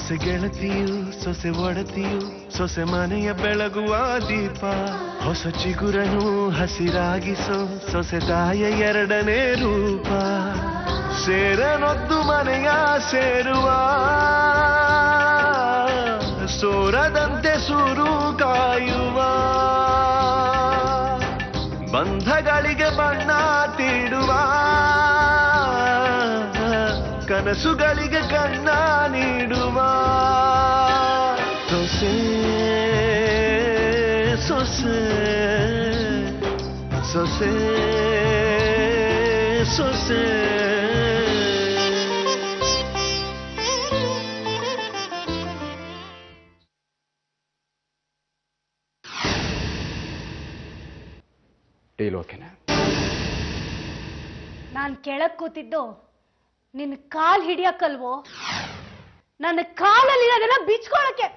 ಸೊಸೆ ಗೆಳತಿಯು ಸೊಸೆ ಒಡತಿಯು ಸೊಸೆ ಮನೆಯ ಬೆಳಗುವ ದೀಪ ಹೊಸ ಚಿಗುರನು ಹಸಿರಾಗಿಸೋ ಸೊಸೆ ತಾಯ ಎರಡನೇ ರೂಪ ಸೇರನೊದ್ದು ಮನೆಯ ಸೇರುವ ಸೋರದಂತೆ ಸುರು ಕಾಯುವ ಬಂಧಗಳಿಗೆ ಬಣ್ಣ ತೀಡುವ ಕನಸುಗಳಿಗೆ ಕಣ್ಣ ನೀಡುವ ಸೊಸೆ ಸೊಸೆ ಸೊಸೆ ಸೊಸೆ ನಾನ್ ಕೆಳಗ್ ಕೂತಿದ್ದು ನಿನ್ನ ಕಾಲ್ ಹಿಡಿಯಕ್ಕಲ್ವೋ, ನನ್ನ ಕಾಲಲ್ಲಿ ಇರೋದನ್ನ ಬಿಚ್ಕೊಳಕ್ಕೆ.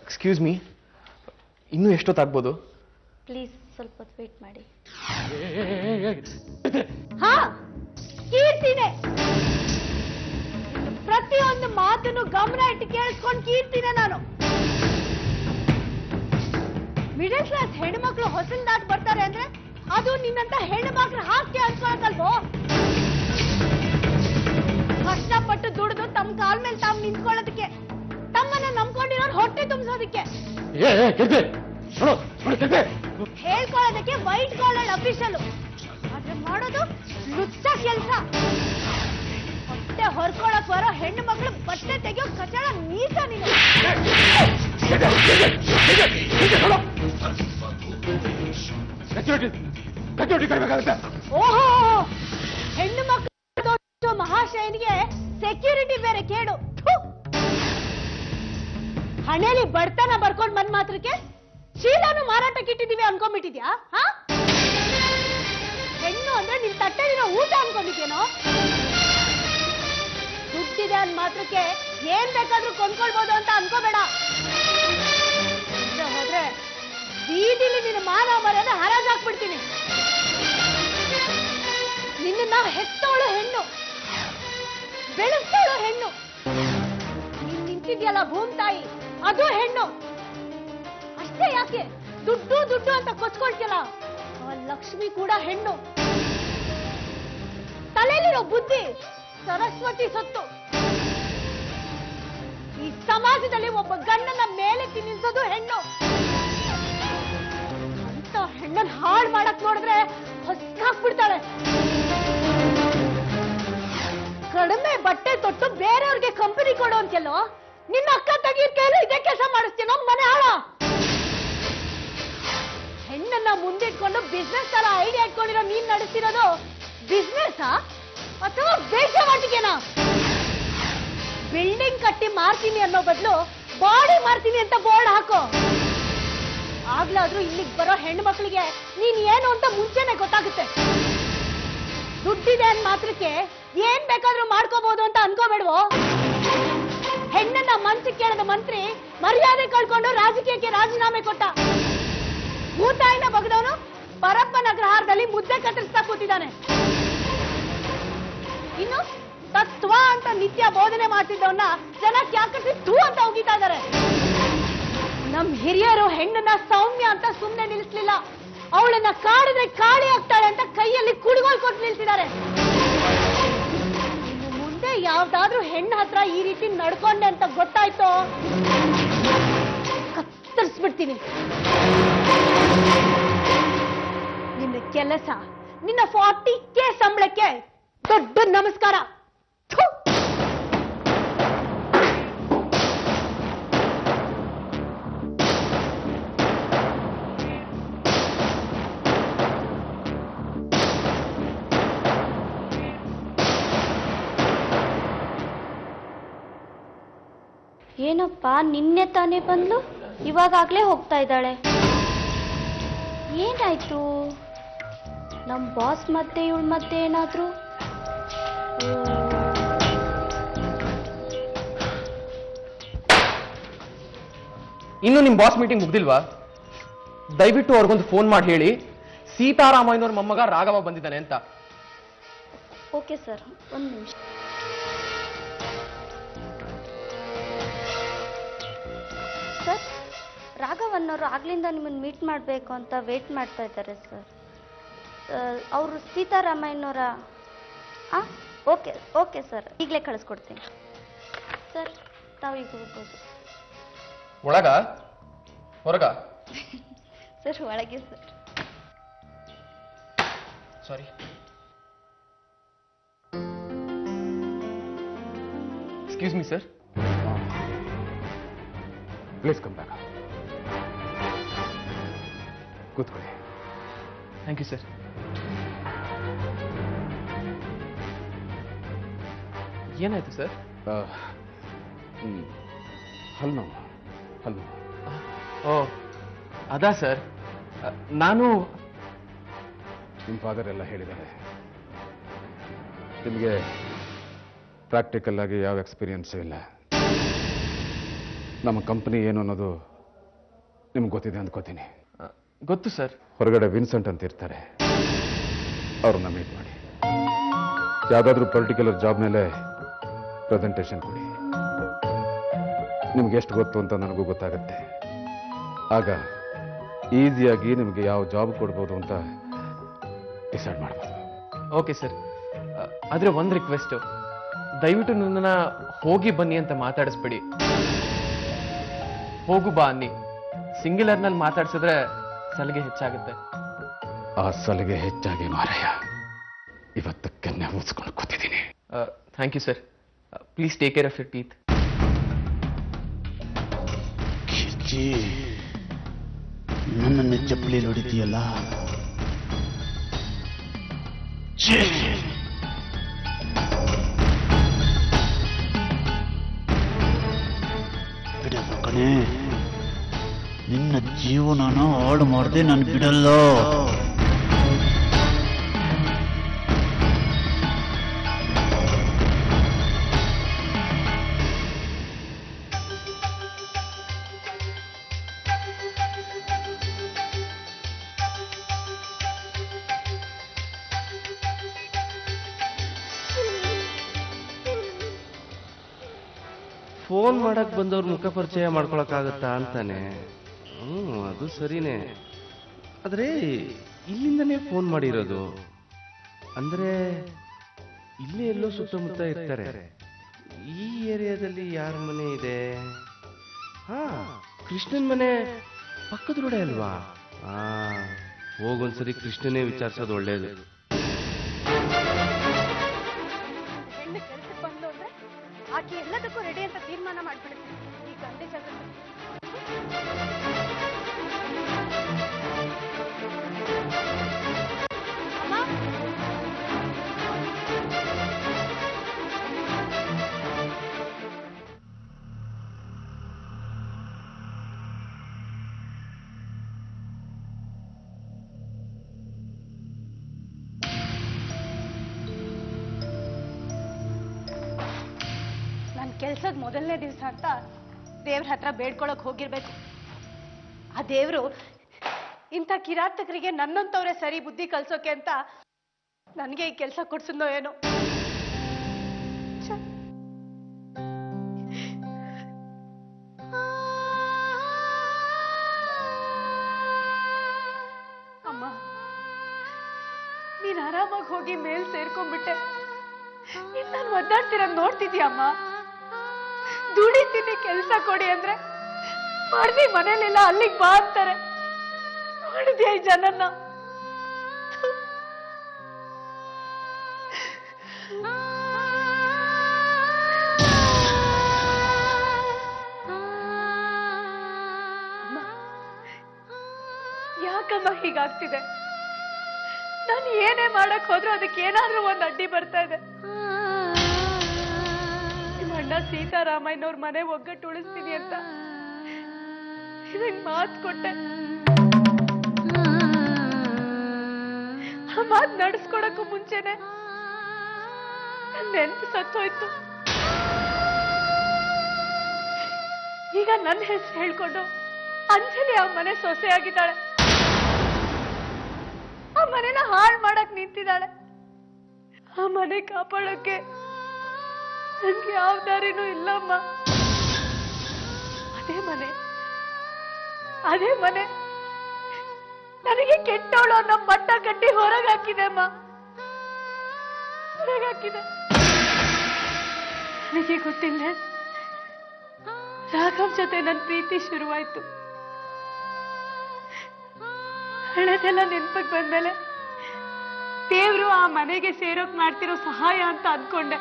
ಎಕ್ಸ್ಕ್ಯೂಸ್ ಮೀ, ಇನ್ನೂ ಎಷ್ಟೊತ್ತಾಗ್ಬೋದು? ಪ್ಲೀಸ್ ಸ್ವಲ್ಪ ಹೊತ್ತು ವೇಟ್ ಮಾಡಿ. ಹಾ, ಕೀರ್ತಿನೇ. ಪ್ರತಿಯೊಂದು ಮಾತನ್ನು ಗಮನ ಇಟ್ಟು ಕೇಳಿಸ್ಕೊಂಡು ಕೀರ್ತಿನೇ ನಾನು. ಮಿಡಲ್ ಕ್ಲಾಸ್ ಹೆಣ್ಮಕ್ಳು ಹೊಸಲ್ ದಾಟ್ ಬರ್ತಾರೆ ಅಂದ್ರೆ ಅದು ನಿನ್ನಂತ ಹೆಣ್ಣು ಮಕ್ಳು ಹಾಕಿ ಅನ್ಕೊಳಕಲ್ವೋ? ಕಷ್ಟಪಟ್ಟು ದುಡಿದು ತಮ್ಮ ಕಾಲ್ ಮೇಲೆ ತಾವು ನಿಂತ್ಕೊಳ್ಳೋದಕ್ಕೆ, ತಮ್ಮನ್ನ ನಂಬ್ಕೊಂಡಿರೋರು ಹೊಟ್ಟೆ ತುಂಬಿಸೋದಕ್ಕೆ, ಹೇಳ್ಕೊಳ್ಳೋದಕ್ಕೆ ವೈಟ್ ಕಾಲರ್ ಅಫಿಷಿಯಲ್, ಆದ್ರೆ ಮಾಡೋದು ಲುಚ್ಚ ಕೆಲಸ. ಹೊಟ್ಟೆ ಹೊರ್ಕೊಳಕ್ ಬರೋ ಹೆಣ್ಣು ಮಕ್ಕಳು ಬಟ್ಟೆ ತೆಗೆಯೋ ಕಚಡ ನೀಸ ನೀನು. ಓಹೋ, ಹೆಣ್ಣು ಮಕ್ಕಳು ಮಹಾಶಯನಿಗೆ ಸೆಕ್ಯೂರಿಟಿ ಬೇರೆ ಕೇಡು. ಹಣೆಯಲ್ಲಿ ಬಡತನ ಬರ್ಕೊಂಡ್ ಬಂದ್ ಮಾತ್ರಕ್ಕೆ ಶೀಲಾನು ಮಾರಾಟಕ್ಕೆ ಇಟ್ಟಿದೀವಿ ಅನ್ಕೊಂಡ್ಬಿಟ್ಟಿದ್ಯಾ? ಹೆಣ್ಣು ಅಂದ್ರೆ ನಿನ್ ತಟ್ಟೆಲಿರೋ ಊಟ ಅನ್ಕೊಂಡಿದ್ಯೇನೋ? ದುಡ್ಡಿದೆ ಅಂದ್ ಮಾತ್ರಕ್ಕೆ ಏನ್ ಬೇಕಾದ್ರೂ ಕೊಂಡ್ಕೊಳ್ಬೋದು ಅಂತ ಅನ್ಕೋಬೇಡ. ಹೋದ್ರೆ ಬೀದಿಲಿ ನಿನ್ನ ಮಾನ ಮರ್ಯಾದೆ ಹರಾಜಾಕ್ಬಿಡ್ತೀನಿ. ನಿನ್ನ ಹೆತ್ತೋಳು ಹೆಣ್ಣು, ಬೆಳೆಸ್ತೋಳು ಹೆಣ್ಣು. ನೀನ್ ನಿಂತಿದ್ಯಲ್ಲ ಭೂಮಿ ತಾಯಿ, ಅದು ಹೆಣ್ಣು. ಅಷ್ಟೇ ಯಾಕೆ ದುಡ್ಡು ದುಡ್ಡು ಅಂತ ಕೊಚ್ಕೊಳ್ತಿಯಲ್ಲ, ಆ ಲಕ್ಷ್ಮಿ ಕೂಡ ಹೆಣ್ಣು. ತಲೆಯಲ್ಲಿರೋ ಬುದ್ಧಿ ಸರಸ್ವತಿ ಸೊತ್ತು. ಈ ಸಮಾಜದಲ್ಲಿ ಒಬ್ಬ ಗಂಡನ ಮೇಲೆ ನಿಲ್ಲಿಸೋದು ಹೆಣ್ಣು. ಅಂತ ಹೆಣ್ಣನ್ ಹಾಳು ಮಾಡಕ್ ನೋಡಿದ್ರೆ ಹೊಸ್ಕಾಕ್ಬಿಡ್ತಾಳೆ. ಕಡಿಮೆ ಬಟ್ಟೆ ತೊಟ್ಟು ಬೇರೆಯವ್ರಿಗೆ ಕಂಪನಿ ಕೊಡೋ ಅಂತೆಲ್ಲೋ, ನಿನ್ನ ಅಕ್ಕ ತಂಗಿಯ ಕೈಲಿ ಇದೇ ಕೆಲಸ ಮಾಡಿಸ್ತೀನೋ ಮನೆ ಹಾಳ. ಹೆಣ್ಣನ್ನ ಮುಂದಿಟ್ಕೊಂಡು ಬಿಸ್ನೆಸ್ ತರ ಐಡಿಯಾ ಇಟ್ಕೊಂಡಿರೋ ನೀನ್ ನಡೆಸ್ತಿರೋದು ಬಿಸ್ನೆಸ್ ಅಥವಾ ಬೇಜವಾಟಿಗೆನಾ? ಬಿಲ್ಡಿಂಗ್ ಕಟ್ಟಿ ಮಾರ್ತೀನಿ ಅನ್ನೋ ಬದಲು ಬಾಡಿ ಮಾರ್ತೀನಿ ಅಂತ ಬೋರ್ಡ್ ಹಾಕೋ. ಆಗ್ಲಾದ್ರೂ ಇಲ್ಲಿಗೆ ಬರೋ ಹೆಣ್ಣು ಮಕ್ಕಳಿಗೆ ನೀನ್ ಏನು ಅಂತ ಮುಂಚೆನೆ ಗೊತ್ತಾಗುತ್ತೆ. ದುಡ್ಡಿದೆ ಅಂದ್ ಮಾತ್ರಕ್ಕೆ ಏನ್ ಬೇಕಾದ್ರೂ ಮಾಡ್ಕೋಬಹುದು ಅಂತ ಅನ್ಕೋಬೇಡ್ವೋ. ಹೆಣ್ಣನ್ನ ಮನ್ಸಿಗೆ ಕೇಳದ ಮಂತ್ರಿ ಮರ್ಯಾದೆ ಕಳ್ಕೊಂಡು ರಾಜಕೀಯಕ್ಕೆ ರಾಜೀನಾಮೆ ಕೊಟ್ಟ. ಭೂತಾಯಿನ ಬಗದವನು ಪರಪ್ಪನ ಗ್ರಹಾರದಲ್ಲಿ ಮುದ್ದೆ ಕತ್ತರಿಸ್ತಾ ಕೂತಿದ್ದಾನೆ. ಇನ್ನು ತತ್ವ ಅಂತ ನಿತ್ಯ ಬೋಧನೆ ಮಾಡ್ತಿದ್ದವನ್ನ ಜನ ಕ್ಯಾಕರಿಸಿ ತೂ ಅಂತ ಹೋಗಿತಾ ಇದ್ದಾರೆ. ನಮ್ ಹಿರಿಯರು ಹೆಣ್ಣನ್ನ ಸೌಮ್ಯ ಅಂತ ಸುಮ್ನೆ ನಿಲ್ಲಿಸ್ಲಿಲ್ಲ, ಅವಳನ್ನ ಕಾಡಿದ್ರೆ ಕಾಳಿ ಆಗ್ತಾಳೆ ಅಂತ ಕೈಯಲ್ಲಿ ಕುಡುಗೋಲ್ ಕೊಟ್ಟು ನಿಲ್ಸಿದ್ದಾರೆ. ಇನ್ನು ಮುಂದೆ ಯಾವ್ದಾದ್ರೂ ಹೆಣ್ಣು ಹತ್ರ ಈ ರೀತಿ ನಡ್ಕೊಂಡೆ ಅಂತ ಗೊತ್ತಾಯ್ತೋ ಕತ್ತರಿಸ್ಬಿಡ್ತೀನಿ. ನಿನ್ನ ಕೆಲಸ, ನಿನ್ನ 40K ಸಂಬಳಕ್ಕೆ ದೊಡ್ಡ ನಮಸ್ಕಾರ. ಏನಪ್ಪ, ನಿನ್ನೆ ತಾನೇ ಬಂದ್ಲು, ಇವಾಗಲೇ ಹೋಗ್ತಾ ಇದ್ದಾಳೆ. ಏನಾಯ್ತು? ನಮ್ಮ ಬಾಸ್ ಮತ್ತೆ ಇವಳ ಮತ್ತೆ ಏನಾದ್ರು? ಇನ್ನು ನಿಮ್ಮ ಬಾಸ್ ಮೀಟಿಂಗ್ ಮುಗ್ದಿಲ್ವಾ? ದಯವಿಟ್ಟು ಅವ್ರಿಗೊಂದು ಫೋನ್ ಮಾಡಿ ಹೇಳಿ ಸೀತಾರಾಮಯ್ಯನವ್ರ ಮೊಮ್ಮಗ ರಾಘವ ಬಂದಿದ್ದಾನೆ ಅಂತ. ಓಕೆ ಸರ್, ಒಂದು ನಿಮಿಷ. ಸರ್, ರಾಘವನ್ನವರು ಆಗ್ಲಿಂದ ನಿಮ್ಮನ್ನು ಮೀಟ್ ಮಾಡಬೇಕು ಅಂತ ವೇಟ್ ಮಾಡ್ತಾ ಇದ್ದಾರೆ ಸರ್. ಅವರು ಸೀತಾರಾಮಯ್ಯನವರ ಓಕೆ ಓಕೆ ಸರ್, ಈಗಲೇ ಕಳಿಸ್ಕೊಡ್ತೀನಿ ಸರ್. ತಾವು ಈಗ ಹೋಗ್ಬೋದು. ಒಳಗ ಹೊರಗ? ಸರ್ ಒಳಗೆ sir. Sorry. Excuse me sir. Please come back. ಕೂತ್ಕೊಳ್ಳಿ. Thank you sir. ಏನಾಯ್ತು ಸರ್? ಹಲ್ಲು ನೋವು. ಓ ಅದಾ ಸರ್, ನಾನು ನಿಮ್ಮ ಫಾದರ್ ಎಲ್ಲ ಹೇಳಿದ್ದಾರೆ. ನಿಮಗೆ ಪ್ರಾಕ್ಟಿಕಲ್ ಆಗಿ ಯಾವ ಎಕ್ಸ್ಪೀರಿಯನ್ಸು ಇಲ್ಲ. ನಮ್ಮ ಕಂಪ್ನಿ ಏನು ಅನ್ನೋದು ನಿಮ್ಗೆ ಗೊತ್ತಿದೆ ಅಂದ್ಕೋತೀನಿ. ಗೊತ್ತು ಸರ್. ಹೊರಗಡೆ ವಿನ್ಸೆಂಟ್ ಅಂತ ಇರ್ತಾರೆ, ಅವ್ರನ್ನ ಮೀಟ್ ಮಾಡಿ. ಯಾವುದಾದ್ರೂ ಪರ್ಟಿಕ್ಯುಲರ್ ಜಾಬ್ ಮೇಲೆ ಪ್ರೆಸೆಂಟೇಷನ್ ಕೊಡಿ. ನಿಮ್ಗೆ ಎಷ್ಟು ಗೊತ್ತು ಅಂತ ನನಗೂ ಗೊತ್ತಾಗುತ್ತೆ. ಆಗ ಈಸಿಯಾಗಿ ನಿಮಗೆ ಯಾವ ಜಾಬ್ ಕೊಡ್ಬೋದು ಅಂತ ಡಿಸೈಡ್ ಮಾಡ್ಬೋದು. Okay sir. ಆದರೆ ಒಂದು ರಿಕ್ವೆಸ್ಟು, ದಯವಿಟ್ಟು ನನ್ನನ್ನು ಹೋಗಿ ಬನ್ನಿ ಅಂತ ಮಾತಾಡಿಸ್ಬೇಡಿ. ಹೋಗು ಬಾ ಅನ್ನಿ. ಸಿಂಗ್ಯುಲರ್ನಲ್ಲಿ ಮಾತಾಡ್ಸಿದ್ರೆ ಸಲಿಗೆ ಹೆಚ್ಚಾಗುತ್ತೆ. ಆ ಸಲಿಗೆ ಹೆಚ್ಚಾಗಿ ಮಾರಾಯ ಇವತ್ತು ಕೆನ್ನೆ ಮುಚ್ಕೊಂಡು ಕೂತಿದ್ದೀನಿ. Thank you sir. Please take care of your teeth. ನನ್ನನ್ನು ಚಪ್ಪಲಿ ಹೊಡಿತೀಯಲ್ಲ, ಬಿಡಲ್ಲ ಕಣೆ. ನಿನ್ನ ಜೀವನನ ಹಾಳು ಮಾಡದೆ ನಾನು ಬಿಡಲ್ಲ. ಫೋನ್ ಮಾಡಕ್ ಬಂದವ್ರ ಮುಖ ಪರಿಚಯ ಮಾಡ್ಕೊಳಕ್ಕಾಗತ್ತಾ ಅಂತಾನೆ. ಅದು ಸರಿನೇ. ಆದ್ರೆ ಇಲ್ಲಿಂದನೇ ಫೋನ್ ಮಾಡಿರೋದು ಅಂದ್ರೆ ಇಲ್ಲೇ ಎಲ್ಲೋ ಸುತ್ತಮುತ್ತ ಇರ್ತಾರೆ. ಈ ಏರಿಯಾದಲ್ಲಿ ಯಾರ ಮನೆ ಇದೆ? ಹಾ, ಕೃಷ್ಣನ್ ಮನೆ ಪಕ್ಕದ ರೋಡೆ ಅಲ್ವಾ? ಹೋಗೊಂದ್ಸರಿ ಕೃಷ್ಣನೇ ವಿಚಾರಿಸೋದು ಒಳ್ಳೇದು. ಹೆಣ್ಣು ಕೆಲ್ಸಕ್ಕೆ ಬಂದು ಅಂದ್ರೆ ಆಕೆ ಎಲ್ಲದಕ್ಕೂ ರೆಡಿ ಅಂತ ತೀರ್ಮಾನ ಮಾಡ್ಬಿಡುತ್ತೆ ಈ ಗಂಡೆ ಜಗತ್ತು. ನನ್ನ ಕೆಲ್ಸದ ಮೊದಲನೇ ದಿವಸ ಅಂತ ದೇವ್ರ ಹತ್ರ ಬೇಡ್ಕೊಳಕ್ ಹೋಗಿರ್ಬೇಕು. ಆ ದೇವ್ರು ಇಂಥ ಕಿರಾತಕರಿಗೆ ನನ್ನಂತವ್ರೆ ಸರಿ ಬುದ್ಧಿ ಕಲ್ಸೋಕೆ ಅಂತ ನನಗೆ ಈ ಕೆಲಸ ಕೊಡ್ಸಿದ್ನೋ ಏನೋ. ಅಮ್ಮ, ನೀನ್ ಆರಾಮಾಗಿ ಹೋಗಿ ಮೇಲ್ ಸೇರ್ಕೊಂಡ್ಬಿಟ್ಟೆ. ಇನ್ನು ನಾನು ಒದ್ದಾಡ್ತಿರೋದ್ ನೋಡ್ತಿದ್ಯಮ್ಮ. ದುಡಿತೀನಿ ಕೆಲ್ಸ ಕೊಡಿ ಅಂದ್ರೆ ಮಾಡ್ದಿ ಮನೇಲಿಲ್ಲ ಅಲ್ಲಿಗೆ ಬಾ ಅಂತಾರೆ. ನೋಡಿದ್ಯಾ ಈ ಜನನ್ನ? ಯಾಕಮ್ಮ ಹೀಗಾಗ್ತಿದೆ? ನಾನು ಏನೇ ಮಾಡಕ್ ಹೋದ್ರೂ ಅದಕ್ಕೆ ಏನಾದ್ರೂ ಒಂದು ಅಡ್ಡಿ ಬರ್ತಾ ಇದೆ. ನಿಮ್ಮ ಅಣ್ಣ ಸೀತಾರಾಮಯ್ಯನವ್ರ ಮನೆ ಒಗ್ಗಟ್ಟು ಉಳಿಸ್ತೀನಿ ಅಂತ ಇದಕ್ಕೆ ಮಾತು ಕೊಟ್ಟೆ. ಆ ಮಾತು ನಡೆಸ್ಕೊಡಕ್ಕೂ ಮುಂಚೆನೆ ನೆನ್ಪು ಸತ್ತೋಯ್ತು. ಈಗ ನನ್ನ ಹೆಸರು ಹೇಳ್ಕೊಂಡು ಮನೆ ಸೊಸೆಯಾಗಿದ್ದಾಳೆ. ಆ ಮನೆನ ಹಾಳು ಮಾಡಕ್ ನಿಂತಿದ್ದಾಳೆ. ಆ ಮನೆ ಕಾಪಾಡೋಕೆ ನನ್ಗೆ ಯಾವ ದಾರಿನೂ ಇಲ್ಲಮ್ಮ. ಅದೇ ಮನೆ ನನಗೆ ಕೆಟ್ಟವಳು ಅನ್ನೋ ಮಟ್ಟ ಕಟ್ಟಿ ಹೊರಗಾಕಿದೆ ಅಮ್ಮ, ಹೊರಗಾಕಿದೆ. ನನಗೆ ಗೊತ್ತಿಲ್ಲ ರಾಘವ್ ಜೊತೆ ನನ್ನ ಪ್ರೀತಿ ಶುರುವಾಯ್ತು. ಹಳೆದೆಲ್ಲ ನೆನ್ಪಕ್ ಬಂದ್ಮೇಲೆ ದೇವ್ರು ಆ ಮನೆಗೆ ಸೇರೋಕ್ ಮಾಡ್ತಿರೋ ಸಹಾಯ ಅಂತ ಅನ್ಕೊಂಡೆ.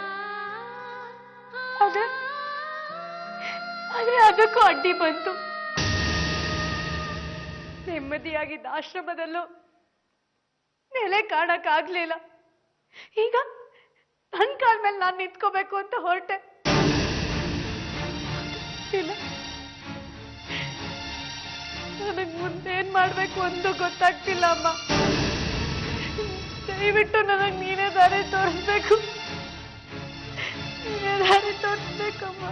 ಆದ್ರೆ ಅದಕ್ಕೂ ಅಡ್ಡಿ ಬಂತು. ನೆಮ್ಮದಿಯಾಗಿದ್ದ ಆಶ್ರಮದಲ್ಲೂ ನೆಲೆ ಕಾಣಕ್ಕಾಗ್ಲಿಲ್ಲ. ಈಗ ನನ್ ಕಾಲ್ ಮೇಲೆ ನಾನು ನಿಂತ್ಕೋಬೇಕು ಅಂತ ಹೊರಟೆ. ಇಲ್ಲ, ನನಗ್ ಮುಂದೇನ್ ಮಾಡ್ಬೇಕು ಒಂದು ಗೊತ್ತಾಗ್ತಿಲ್ಲ ಅಮ್ಮ. ದಯವಿಟ್ಟು ನನಗ್ ನೀನೇ ದಾರಿ ತೋರಿಸ್ಬೇಕು, ನೀನೇ ದಾರಿ ತೋರಿಸ್ಬೇಕಮ್ಮ.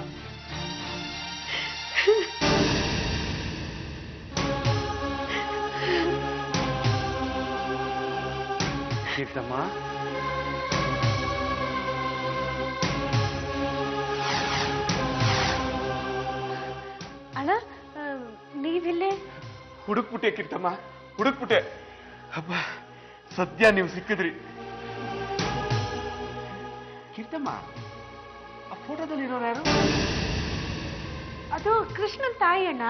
ಕೀರ್ತಮ್ಮ, ಅಣ್ಣ ನೀವಿಲ್ಲೇ? ಹುಡುಕ್ಬಿಟ್ಟೆ ಕೀರ್ತಮ್ಮ, ಹುಡುಕ್ಬಿಟ್ಟೆ. ಹಬ್ಬ, ಸದ್ಯ ನೀವು ಸಿಕ್ಕಿದ್ರಿ. ಕೀರ್ತಮ್ಮ, ಆ ಫೋಟೋದಲ್ಲಿ ಇರೋರು ಯಾರು? ಅದು ಕೃಷ್ಣನ್ ತಾಯಿ ಅಣ್ಣ.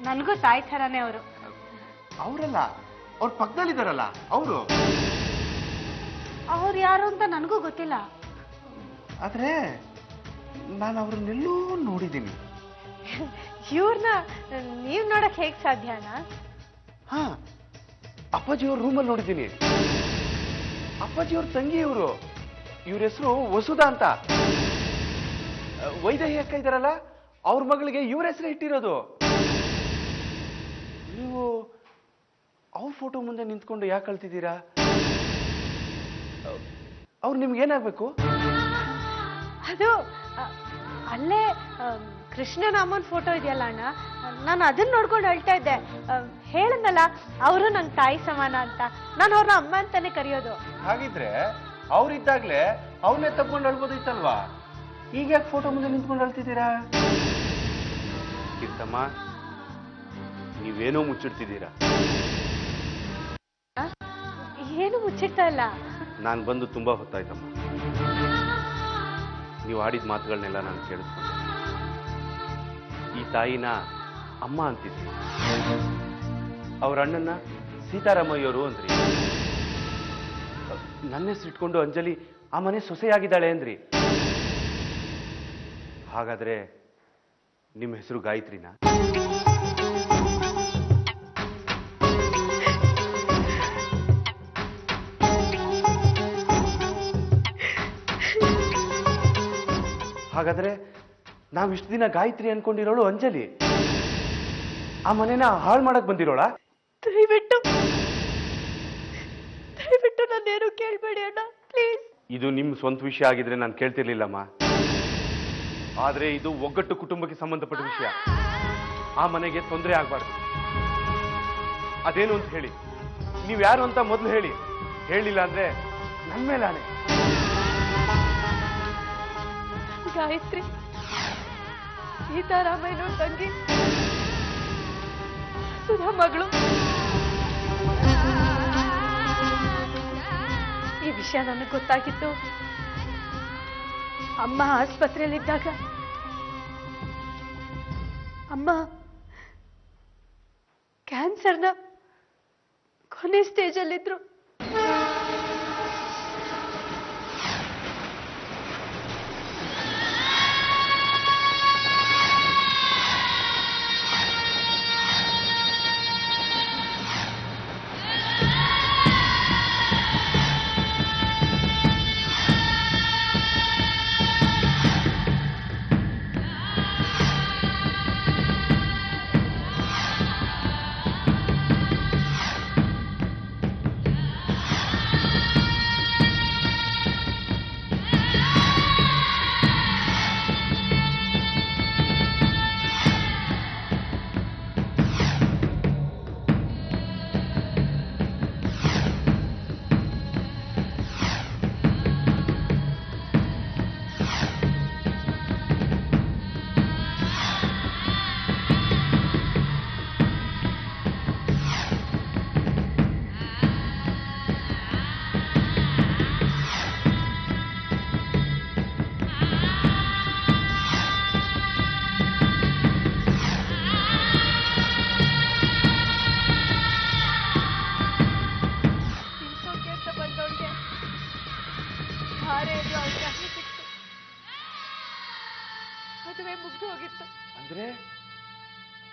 ನನಗೂ ತಾಯಿ ಥರಾನೇ ಅವರು. ಅವರಲ್ಲ, ಅವ್ರ ಪಕ್ಕದಲ್ಲಿದ್ದಾರಲ್ಲ ಅವರು. ಅವ್ರು ಯಾರು ಅಂತ ನನಗೂ ಗೊತ್ತಿಲ್ಲ. ಆದ್ರೆ ನಾನು ಅವ್ರನ್ನೆಲ್ಲೂ ನೋಡಿದ್ದೀನಿ. ಇವ್ರನ್ನ ನೀವ್ ನೋಡಕ್ ಹೇಗ್ ಸಾಧ್ಯ ಅಣ್ಣ? ಹಾ, ಅಪ್ಪಾಜಿಯವ್ರ ರೂಮಲ್ಲಿ ನೋಡಿದ್ದೀನಿ. ಅಪ್ಪಾಜಿಯವ್ರ ತಂಗಿ ಇವರು. ಇವ್ರ ಹೆಸರು ವಸುಧಾ ಅಂತ. ವೈದೇಹಿ ಅಕ್ಕ ಇದಾರಲ್ಲ, ಅವ್ರ ಮಗಳಿಗೆ ಇವ್ರ ಹೆಸರೇ ಇಟ್ಟಿರೋದು. ನೀವು ಅವ್ರ ಫೋಟೋ ಮುಂದೆ ನಿಂತ್ಕೊಂಡು ಯಾಕೆ ಕಳ್ತಿದ್ದೀರಾ? ಅವ್ರು ನಿಮ್ಗೆ ಏನಾಗ್ಬೇಕು? ಅದು ಅಲ್ಲೇ ಕೃಷ್ಣನ ಅಮ್ಮನ ಫೋಟೋ ಇದೆಯಲ್ಲ ಅಣ್ಣ, ನಾನು ಅದನ್ನ ನೋಡ್ಕೊಂಡು ಹೇಳ್ತಾ ಇದ್ದೆ. ಹೇಳದ್ನಲ್ಲ, ಅವರು ನಂಗೆ ತಾಯಿ ಸಮಾನ ಅಂತ. ನಾನು ಅವ್ರನ್ನ ಅಮ್ಮ ಅಂತಾನೆ ಕರೆಯೋದು. ಹಾಗಿದ್ರೆ ಅವ್ರಿದ್ದಾಗ್ಲೇ ಅವನ್ನೇ ತಗೊಂಡು ಅಳ್ಬೋದಿತ್ತಲ್ವಾ? ಈಗ ಯಾಕೆ ಫೋಟೋ ಮುಂದೆ ನಿಂತ್ಕೊಂಡು ಅಳ್ತಿದ್ದೀರಾ? ಕೀರ್ತಮ್ಮ, ನೀವೇನೋ ಮುಚ್ಚಿಡ್ತಿದ್ದೀರಾ. ಏನು ಮುಚ್ಚಿಡ್ತಾ ಇಲ್ಲ. ನಾನು ಬಂದು ತುಂಬಾ ಹೊತ್ತಾಯ್ತಮ್ಮ. ನೀವು ಆಡಿದ ಮಾತುಗಳನ್ನೆಲ್ಲ ನಾನು ಕೇಳಿಸ್ಕೊಂಡೆ. ಈ ತಾಯಿನ ಅಮ್ಮ ಅಂತಿದ್ರಿ, ಅವ್ರ ಅಣ್ಣನ ಸೀತಾರಾಮಯ್ಯವರು ಅಂದ್ರಿ, ನನ್ನ ಹೆಸರು ಇಟ್ಕೊಂಡು ಅಂಜಲಿ ಆ ಮನೆ ಸೊಸೆಯಾಗಿದ್ದಾಳೆ ಅಂದ್ರಿ. ಹಾಗಾದ್ರೆ ನಿಮ್ಮ ಹೆಸರು ಗಾಯತ್ರಿನಾ? ಹಾಗಾದ್ರೆ ನಾವಿಷ್ಟು ದಿನ ಗಾಯತ್ರಿ ಅನ್ಕೊಂಡಿರೋಳು ಅಂಜಲಿ ಆ ಮನೆನ ಹಾಳು ಮಾಡಕ್ ಬಂದಿರೋಳ? ದಯವಿಟ್ಟು ನಾನೇನು ಕೇಳ್ಬೇಡಿ ಅಣ್ಣ, ಪ್ಲೀಸ್. ಇದು ನಿಮ್ ಸ್ವಂತ ವಿಷಯ ಆಗಿದ್ರೆ ನಾನು ಕೇಳ್ತಿರ್ಲಿಲ್ಲಮ್ಮ. ಆದ್ರೆ ಇದು ಒಗ್ಗಟ್ಟು ಕುಟುಂಬಕ್ಕೆ ಸಂಬಂಧಪಟ್ಟ ವಿಷಯ. ಆ ಮನೆಗೆ ತೊಂದರೆ ಆಗ್ಬಾರ್ದು. ಅದೇನು ಅಂತ ಹೇಳಿ, ನೀವ್ ಯಾರು ಅಂತ ಮೊದಲು ಹೇಳಿ. ಹೇಳಿಲ್ಲ ಅಂದ್ರೆ ನನ್ ಮೇಲೆ ಆಣೆ. ಗಾಯತ್ರಿ ಸೀತಾರಾಮಯ್ಯನವ್ರ ತಂಗಿ, ಸುಧಾ ಮಗಳು. ಈ ವಿಷಯ ನನಗೆ ಗೊತ್ತಾಗಿತ್ತು ಅಮ್ಮ ಆಸ್ಪತ್ರೆಯಲ್ಲಿದ್ದಾಗ. ಅಮ್ಮ ಕ್ಯಾನ್ಸರ್ನ ಕೊನೆ ಸ್ಟೇಜಲ್ಲಿದ್ರು.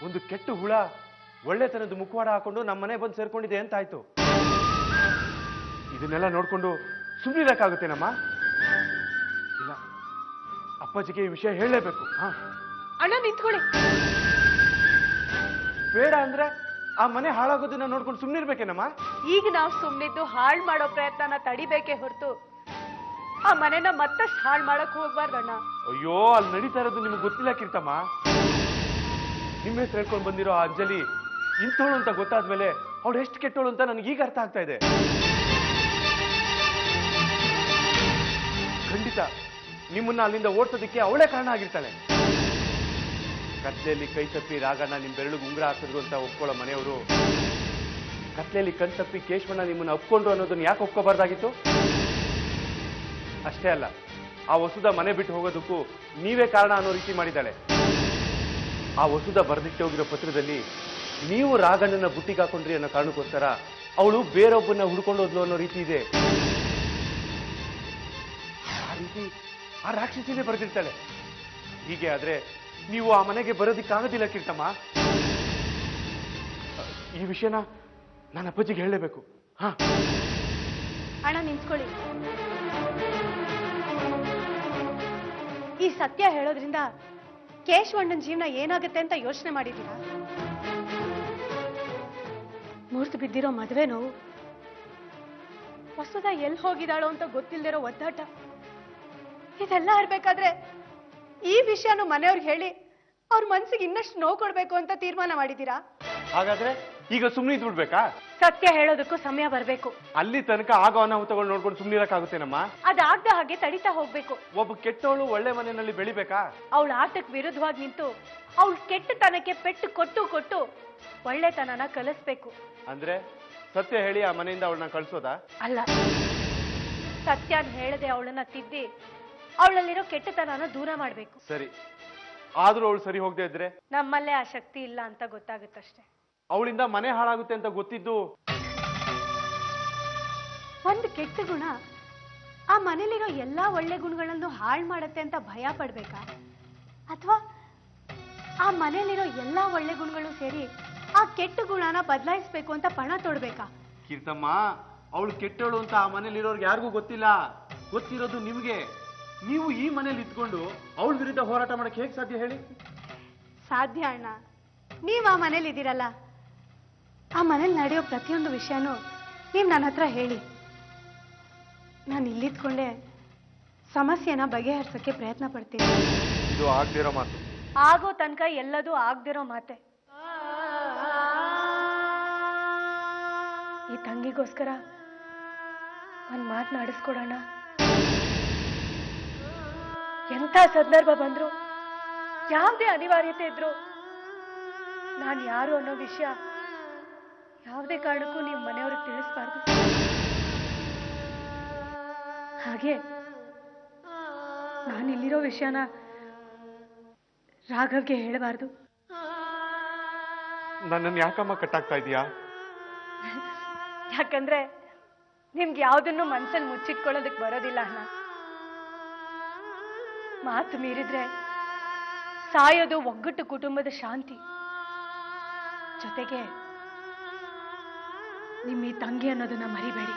ಒಂದು ಕೆಟ್ಟ ಹುಳ ಒಳ್ಳೆತನದ ಮುಖವಾಡ ಹಾಕೊಂಡು ನಮ್ಮ ಮನೆ ಬಂದು ಸೇರ್ಕೊಂಡಿದೆ ಅಂತ ಆಯ್ತು. ಇದನ್ನೆಲ್ಲ ನೋಡ್ಕೊಂಡು ಸುಮ್ಮನಿರಕ್ಕಾಗುತ್ತೇನಮ್ಮ? ಇಲ್ಲ, ಅಪ್ಪಾಜಿಗೆ ಈ ವಿಷಯ ಹೇಳಲೇಬೇಕು. ಹಾ, ಅಣ್ಣ ನಿಂತ್ಕೊಳ್ಳಿ. ಬೇಡ ಅಂದ್ರೆ ಆ ಮನೆ ಹಾಳಾಗೋದನ್ನ ನೋಡ್ಕೊಂಡು ಸುಮ್ಮನಿರ್ಬೇಕೇನಮ್ಮ? ಈಗ ನಾವು ಸುಮ್ಮನಿದ್ದು ಹಾಳು ಮಾಡೋ ಪ್ರಯತ್ನನ ತಡಿಬೇಕೇ ಹೊರತು ಆ ಮನೆನ ಮತ್ತಷ್ಟು ಹಾಳು ಮಾಡಕ್ ಹೋಗ್ಬಾರ್ದಣ್ಣ. ಅಯ್ಯೋ, ಅಲ್ಲಿ ನಡೀತಾ ಇರೋದು ನಿಮ್ಗೆ ಗೊತ್ತಿಲ್ಲ ಕೀರ್ತಮ್ಮ. ನಿಮ್ಮ ಹೆಸರು ಹೇಳ್ಕೊಂಡು ಬಂದಿರೋ ಆ ಅಂಜಲಿ ಇಂಥವಳು ಅಂತ ಗೊತ್ತಾದ್ಮೇಲೆ ಅವಳು ಎಷ್ಟು ಕೆಟ್ಟವಳು ಅಂತ ನನಗೆ ಈಗ ಅರ್ಥ ಆಗ್ತಾ ಇದೆ. ಖಂಡಿತ ನಿಮ್ಮನ್ನ ಅಲ್ಲಿಂದ ಓಡ್ಸೋದಕ್ಕೆ ಅವಳೇ ಕಾರಣ ಆಗಿರ್ತಾಳೆ. ಕತ್ಲೆಯಲ್ಲಿ ಕೈ ತಪ್ಪಿ ರಾಗಣ್ಣ ನಿಮ್ ಬೆರಳಿಗೆ ಉಂಗುರ ಹಾಕಿದ್ರು ಅಂತ ಒಪ್ಕೊಳ್ಳೋ ಮನೆಯವರು ಕತ್ಲೆಯಲ್ಲಿ ಕಣ್ ತಪ್ಪಿ ಕೇಶವಣ್ಣ ನಿಮ್ಮನ್ನ ಒಪ್ಕೊಂಡ್ರು ಅನ್ನೋದನ್ನ ಯಾಕೆ ಒಪ್ಕೋಬಾರ್ದಾಗಿತ್ತು? ಅಷ್ಟೇ ಅಲ್ಲ, ಆ ವಸುದ ಮನೆ ಬಿಟ್ಟು ಹೋಗೋದಕ್ಕೂ ನೀವೇ ಕಾರಣ ಅನ್ನೋ ರೀತಿ ಮಾಡಿದ್ದಾಳೆ. ಆ ವಸುದ ಬರೆದಿಟ್ಟು ಹೋಗಿರೋ ಪತ್ರದಲ್ಲಿ ನೀವು ರಾಗಣ್ಣನ ಬುಟ್ಟಿಗೆ ಹಾಕೊಂಡ್ರಿ ಅನ್ನೋ ಕಾರಣಕ್ಕೋಸ್ಕರ ಅವಳು ಬೇರೊಬ್ಬನ್ನ ಹುಡ್ಕೊಂಡು ಹೋದ್ಲು ಅನ್ನೋ ರೀತಿ ಇದೆ. ಆ ರೀತಿ ಆ ರಾಕ್ಷಸಿನೇ ಬರೆದಿರ್ತಾಳೆ. ಹೀಗೆ ಆದ್ರೆ ನೀವು ಆ ಮನೆಗೆ ಬರೋದಿಕ್ಕಾಗೋದಿಲ್ಲ ಕೀರ್ತಮ್ಮ. ಈ ವಿಷಯನ ನಾನು ಅಪ್ಪಾಜಿಗೆ ಹೇಳಲೇಬೇಕು. ಹಾ, ಅಣ್ಣ ನಿಂತ್ಕೊಳ್ಳಿ. ಈ ಸತ್ಯ ಹೇಳೋದ್ರಿಂದ ಕೇಶವಣ್ಣನ ಜೀವನ ಏನಾಗುತ್ತೆ ಅಂತ ಯೋಚನೆ ಮಾಡಿದ್ದೀರಾ? ಮುರಿದು ಬಿದ್ದಿರೋ ಮದುವೆ ನೋವು, ವಸುದ ಎಲ್ಲಿ ಹೋಗಿದ್ದಾಳೋ ಅಂತ ಗೊತ್ತಿಲ್ದಿರೋ ಒದ್ದಾಟ, ಇದೆಲ್ಲ ಇರ್ಬೇಕಾದ್ರೆ ಈ ವಿಷಯನೂ ಮನೆಯವ್ರಿಗೆ ಹೇಳಿ ಅವ್ರ ಮನ್ಸಿಗೆ ಇನ್ನಷ್ಟು ನೋವು ಕೊಡ್ಬೇಕು ಅಂತ ತೀರ್ಮಾನ ಮಾಡಿದ್ದೀರಾ? ಹಾಗಾದ್ರೆ ಈಗ ಸುಮ್ಮನೆ ಇದ್ಬಿಡ್ಬೇಕಾ? ಸತ್ಯ ಹೇಳೋದಕ್ಕೂ ಸಮಯ ಬರ್ಬೇಕು. ಅಲ್ಲಿ ತನಕ ಆಗೋ ಅನಾಹುತಗಳು ನೋಡ್ಕೊಂಡು ಸುಮ್ಮನಿರಕ್ಕಾಗುತ್ತೇನಮ್ಮ? ಅದಾಗ್ದ ಹಾಗೆ ತಡಿತಾ ಹೋಗ್ಬೇಕು. ಒಬ್ಬ ಕೆಟ್ಟವಳು ಒಳ್ಳೆ ಮನೆಯಲ್ಲಿ ಬೆಳಿಬೇಕಾ? ಅವಳ ಆಟಕ್ಕೆ ವಿರುದ್ಧವಾಗಿ ನಿಂತು ಅವಳ ಕೆಟ್ಟತನಕ್ಕೆ ಪೆಟ್ಟು ಕೊಟ್ಟು ಕೊಟ್ಟು ಒಳ್ಳೆತನನ ಕಲಿಸ್ಬೇಕು. ಅಂದ್ರೆ ಸತ್ಯ ಹೇಳಿ ಆ ಮನೆಯಿಂದ ಅವಳನ್ನ ಕಳ್ಸೋದಾ? ಅಲ್ಲ, ಸತ್ಯನ ಹೇಳದೆ ಅವಳನ್ನ ತಿದ್ದಿ ಅವಳಲ್ಲಿರೋ ಕೆಟ್ಟತನನ ದೂರ ಮಾಡ್ಬೇಕು. ಸರಿ, ಆದ್ರೂ ಅವಳು ಸರಿ ಹೋಗದೆ ಇದ್ರೆ ನಮ್ಮಲ್ಲೇ ಆ ಶಕ್ತಿ ಇಲ್ಲ ಅಂತ ಗೊತ್ತಾಗುತ್ತಷ್ಟೆ. ಅವಳಿಂದ ಮನೆ ಹಾಳಾಗುತ್ತೆ ಅಂತ ಗೊತ್ತಿದ್ದು ಒಂದು ಕೆಟ್ಟ ಗುಣ ಆ ಮನೇಲಿರೋ ಎಲ್ಲಾ ಒಳ್ಳೆ ಗುಣಗಳನ್ನು ಹಾಳು ಮಾಡತ್ತೆ ಅಂತ ಭಯ ಪಡ್ಬೇಕಾ? ಅಥವಾ ಆ ಮನೇಲಿರೋ ಎಲ್ಲಾ ಒಳ್ಳೆ ಗುಣಗಳು ಸೇರಿ ಆ ಕೆಟ್ಟ ಗುಣನ ಬದಲಾಯಿಸ್ಬೇಕು ಅಂತ ಪಣ ತೊಡ್ಬೇಕಾ? ಕೀರ್ತಮ್ಮ, ಅವಳು ಕೆಟ್ಟವಳು ಅಂತ ಆ ಮನೇಲಿರೋರ್ಗೆ ಯಾರಿಗೂ ಗೊತ್ತಿಲ್ಲ. ಗೊತ್ತಿರೋದು ನಿಮ್ಗೆ. ನೀವು ಈ ಮನೇಲಿ ಇದ್ಕೊಂಡು ಅವಳ ವಿರುದ್ಧ ಹೋರಾಟ ಮಾಡಕ್ಕೆ ಹೇಗೆ ಸಾಧ್ಯ ಹೇಳಿ? ಸಾಧ್ಯ ಅಣ್ಣ. ನೀವ್ ಆ ಮನೇಲಿ ಇದ್ದೀರಲ್ಲ, ಆ ಮನೇಲಿ ನಡೆಯೋ ಪ್ರತಿಯೊಂದು ವಿಷಯನೂ ನೀವ್ ನನ್ನ ಹತ್ರ ಹೇಳಿ. ನಾನು ಇಲ್ಲಿದ್ಕೊಂಡೆ ಸಮಸ್ಯೆನ ಬಗೆಹರಿಸಕ್ಕೆ ಪ್ರಯತ್ನ ಪಡ್ತೀನಿ. ಇದು ಆಗ್ದಿರೋ ಮಾತು. ಆಗೋ ತನಕ ಎಲ್ಲದೂ ಆಗ್ದಿರೋ ಮಾತೆ. ಈ ತಂಗಿಗೋಸ್ಕರ ಒಂದ್ ಮಾತನಾಡಿಸ್ಕೊಡೋಣ. ಎಂಥ ಸಂದರ್ಭ ಬಂದ್ರು, ಯಾವುದೇ ಅನಿವಾರ್ಯತೆ ಇದ್ರು, ನಾನು ಯಾರು ಅನ್ನೋ ವಿಷಯ ಯಾವುದೇ ಕಾರಣಕ್ಕೂ ನೀವು ಮನೆಯವ್ರಿಗೆ ತಿಳಿಸ್ಬಾರ್ದು. ಹಾಗೆ ನಾನು ಇಲ್ಲಿರೋ ವಿಷಯನ ರಾಘವ್ಗೆ ಹೇಳಬಾರ್ದು. ನನ್ನನ್ನು ಯಾಕಮ್ಮ ಕಟ್ಟಾಗ್ತಾ ಇದೀಯಾ? ಯಾಕಂದ್ರೆ ನಿಮ್ಗೆ ಯಾವುದನ್ನು ಮನ್ಸಲ್ಲಿ ಮುಚ್ಚಿಟ್ಕೊಳ್ಳೋದಕ್ಕೆ ಬರೋದಿಲ್ಲ ಅಣ್ಣ. ಮಾತು ಮೀರಿದ್ರೆ ಸಾಯೋದು ಒಗ್ಗಟ್ಟು ಕುಟುಂಬದ ಶಾಂತಿ. ಜೊತೆಗೆ ನಿಮ್ಮ ಈ ತಂಗಿ ಅನ್ನೋದನ್ನ ಮರಿಬೇಡಿ.